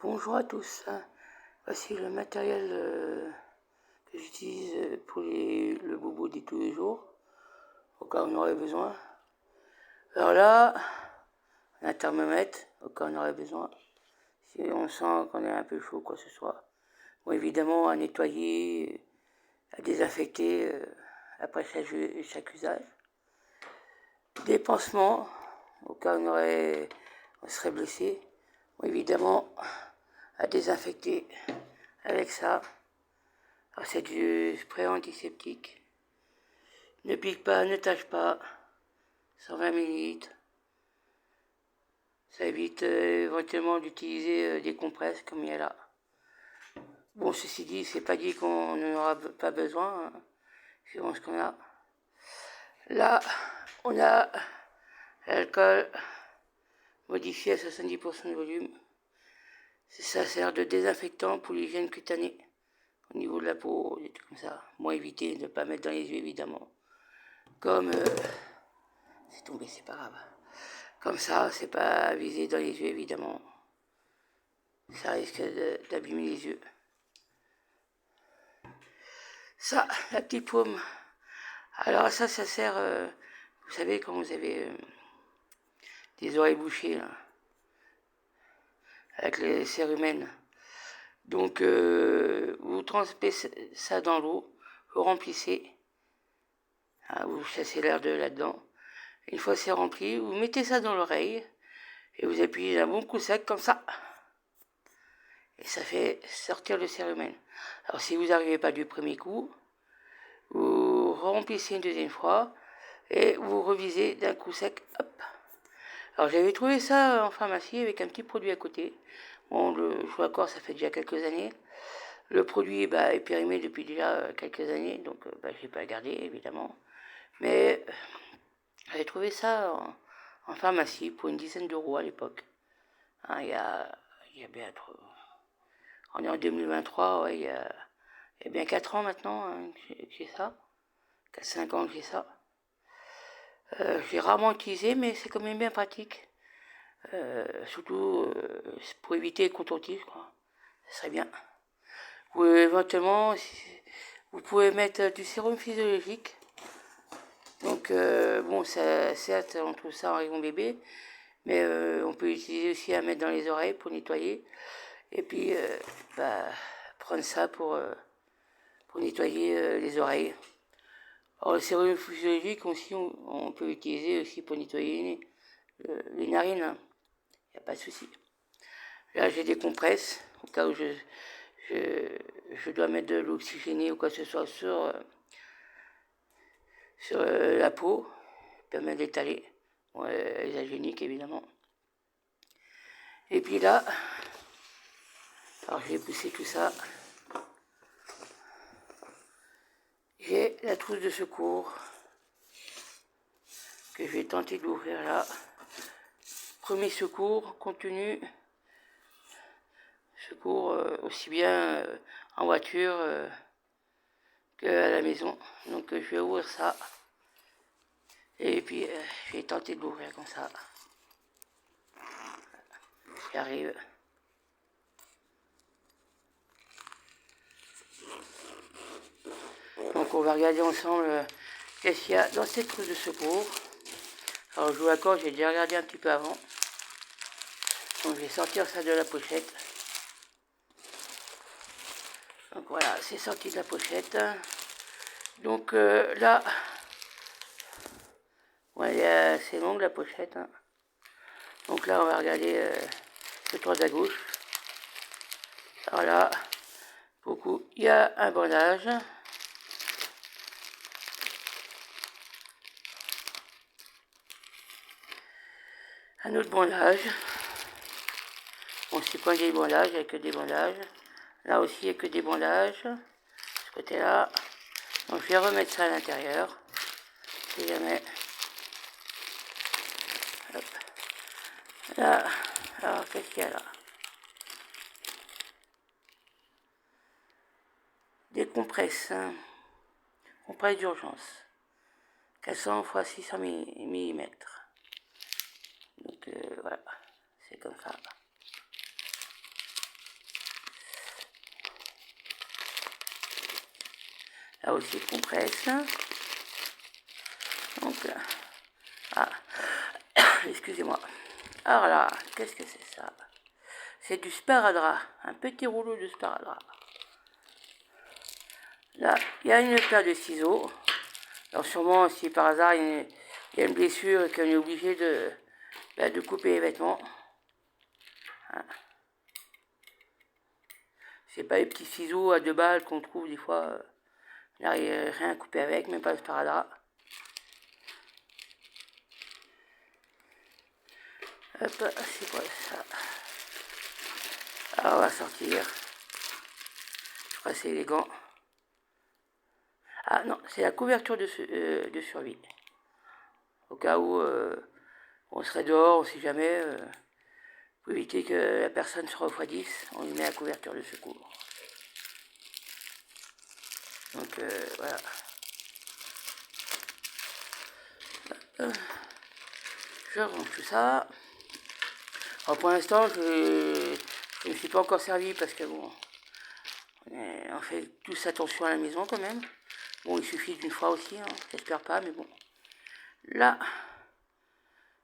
Bonjour à tous, voici le matériel que j'utilise pour le bobo de tous les jours, au cas où on aurait besoin. Alors là, un thermomètre, au cas où on aurait besoin, si on sent qu'on est un peu chaud, quoi que ce soit. Bon, évidemment, à nettoyer, à désinfecter après chaque usage. Des pansements, au cas où on serait blessé. Bon, évidemment, à désinfecter avec ça. Alors c'est du spray antiseptique. Ne pique pas, ne tâche pas. 120 ml. Ça évite éventuellement d'utiliser des compresses comme il y a là. Bon, ceci dit, c'est pas dit qu'on n'en aura pas besoin, hein, suivant ce qu'on a. Là, on a l'alcool modifié à 70% de volume. Ça sert de désinfectant pour l'hygiène cutanée. Au niveau de la peau, des trucs comme ça. Bon, éviter de ne pas mettre dans les yeux, évidemment. Comme... c'est tombé, c'est pas grave. Comme ça, c'est pas visé dans les yeux, évidemment. Ça risque d'abîmer les yeux. Ça, la petite paume. Alors ça sert... vous savez, quand vous avez des oreilles bouchées, là, avec les cérumen. Donc, vous trempez ça dans l'eau, vous remplissez, vous chassez l'air de là-dedans. Une fois c'est rempli, vous mettez ça dans l'oreille et vous appuyez d'un bon coup sec comme ça. Et ça fait sortir le cérumen. Alors si vous n'arrivez pas du premier coup, vous remplissez une deuxième fois et vous revisez d'un coup sec. Hop. Alors j'avais trouvé ça en pharmacie avec un petit produit à côté. Bon, je vois encore, ça fait déjà quelques années. Le produit est périmé depuis déjà quelques années, donc je ne vais pas le garder évidemment. Mais j'avais trouvé ça en pharmacie pour une dizaine d'euros à l'époque. Hein, il y a bien trop. On est en 2023, ouais, il y a bien 4 ans maintenant hein, que j'ai ça. 4-5 ans que j'ai ça. J'ai rarement utilisé, mais c'est quand même bien pratique. Surtout pour éviter les coton-tiges, quoi. Ça serait bien. Ou éventuellement, vous pouvez mettre du sérum physiologique. Donc, bon, certes, on trouve ça en rayon bébé, mais on peut utiliser aussi à mettre dans les oreilles pour nettoyer. Et puis, prendre ça pour nettoyer les oreilles. Alors, le sérum physiologique aussi, on peut utiliser aussi pour nettoyer les narines. Il n'y a pas de souci. Là, j'ai des compresses, au cas où je dois mettre de l'oxygéné ou quoi que ce soit sur la peau, permet d'étaler. Bon, les hygiéniques, évidemment. Et puis là, alors je vais pousser tout ça. J'ai la trousse de secours que je vais tenter d'ouvrir là. Premier secours, contenu. Secours aussi bien en voiture qu'à la maison. Donc je vais ouvrir ça. Et puis je vais tenter de l'ouvrir comme ça. J'y arrive. Donc on va regarder ensemble qu'est-ce qu'il y a dans cette trousse de secours. Alors je vous l'accorde, j'ai déjà regardé un petit peu avant. Donc je vais sortir ça de la pochette. Donc voilà, c'est sorti de la pochette. Donc là, ouais, c'est long la pochette. Hein. Donc là, on va regarder le tour à gauche. Alors là, beaucoup. Il y a un bandage. Un autre bandage. Bon, c'est pas des bandages, il n'y a que des bandages. Là aussi, il n'y a que des bandages. De ce côté-là. Donc je vais remettre ça à l'intérieur. Si jamais. Hop. Là, alors qu'est-ce qu'il y a là? Des compresses. Hein. Compresse d'urgence. 400 x 600 mm. Donc voilà, c'est comme ça. là aussi compresse. Donc, ah, excusez-moi. Alors là, qu'est-ce que c'est ça? C'est du sparadrap, un petit rouleau de sparadrap. Là, il y a une paire de ciseaux. Alors sûrement, si par hasard il y a une blessure et qu'on est obligé de couper les vêtements. Hein. C'est pas les petits ciseaux à 2 balles qu'on trouve des fois. Il n'y a rien à couper avec, même pas le sparadrap. Hop, c'est quoi ça? Alors on va sortir. Je crois que c'est les gants. Ah non, c'est la couverture de survie. Au cas où on serait dehors, on sait jamais. Pour éviter que la personne se refroidisse, on lui met la couverture de secours. Donc voilà. Je range tout ça. Alors pour l'instant, je ne me suis pas encore servi parce que bon, on fait tous attention à la maison quand même. Bon, il suffit d'une fois aussi, hein, j'espère pas, mais bon. Là,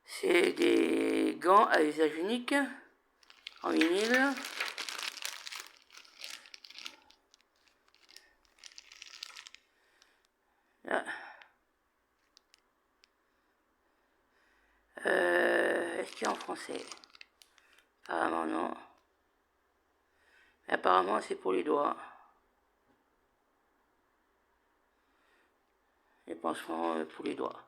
c'est des gants à usage unique, en vinyle. Là. Est-ce qu'il y a en français? Apparemment non. Mais apparemment c'est pour les doigts. Les pansements pour les doigts.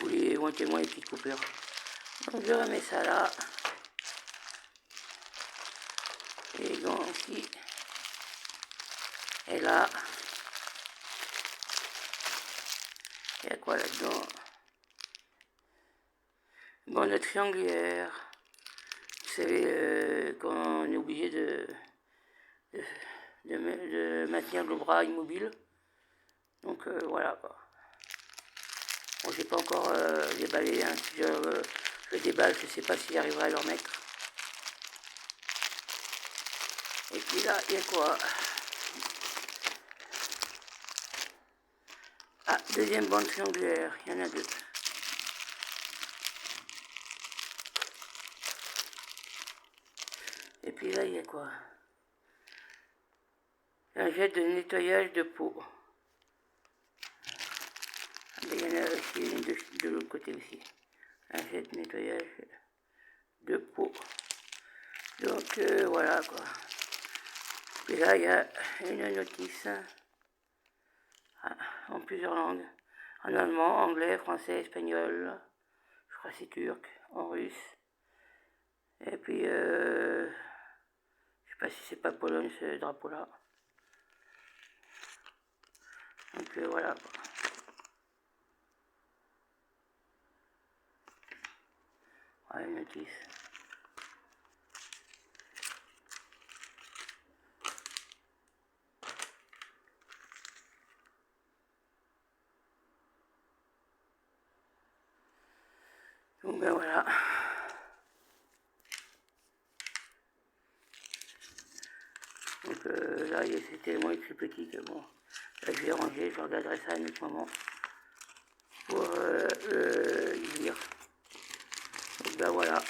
Ou éventuellement les petites coupures. Donc je remets ça là. Et les gants aussi. Et là. Il y a quoi là-dedans? Bande triangulaire. Vous savez, quand on est obligé de maintenir le bras immobile. Donc voilà quoi. Bon, j'ai pas encore déballé, hein. Si je déballe, je sais pas si j'arriverai à le remettre. Et puis là, il y a quoi? Ah, deuxième bande triangulaire, il y en a 2. Et puis là, il y a quoi? Un jet de nettoyage de peau. Il y en a aussi une de l'autre côté aussi. Un jet de nettoyage de peau. Donc voilà quoi. Et là, il y a une notice en plusieurs langues. En allemand, anglais, français, espagnol, je crois que c'est turc, en russe. Et puis, je sais pas si c'est pas Pologne ce drapeau-là. Donc voilà. Ouais, une notice. Donc ben voilà. Donc là, il y a cet élément écrit petit que bon, là je vais ranger, je regarderai ça à un autre moment pour lire. Donc ben voilà.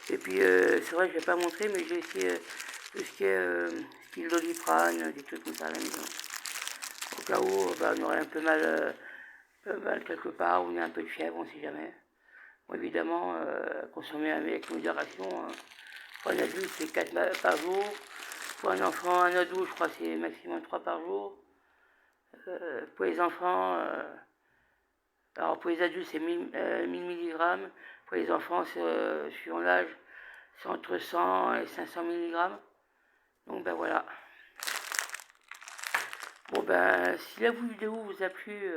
Et puis c'est vrai que je vais pas montrer, mais j'ai aussi tout ce qui est style Doliprane, des trucs comme ça à la maison. Au cas où on aurait un peu mal quelque part, ou on a un peu de fièvre, on ne sait jamais. Bon, évidemment, consommer avec modération. Pour un adulte, c'est 4 par jour. Pour un enfant, un ado, je crois que c'est maximum 3 par jour. Pour les enfants, alors pour les adultes, c'est 1000 mg. Pour les enfants, suivant l'âge, c'est entre 100 et 500 mg. Donc ben voilà. Bon ben, si la vidéo vous a plu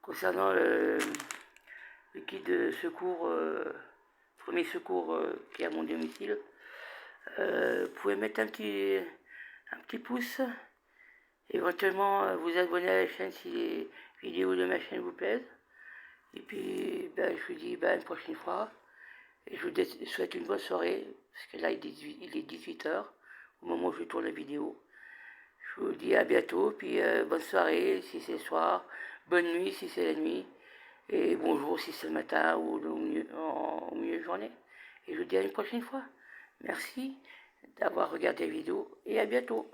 concernant le kit de secours, premier secours qui est à mon domicile, vous pouvez mettre un petit pouce, éventuellement vous abonner à la chaîne si les vidéos de ma chaîne vous plaisent. Et puis ben, je vous dis ben, à une prochaine fois. Et je vous souhaite une bonne soirée, parce que là il est 18h, au moment où je tourne la vidéo. Je vous dis à bientôt, puis bonne soirée si c'est le soir, bonne nuit si c'est la nuit, et bonjour si c'est le matin ou au milieu de journée. Et je vous dis à une prochaine fois. Merci d'avoir regardé la vidéo et à bientôt.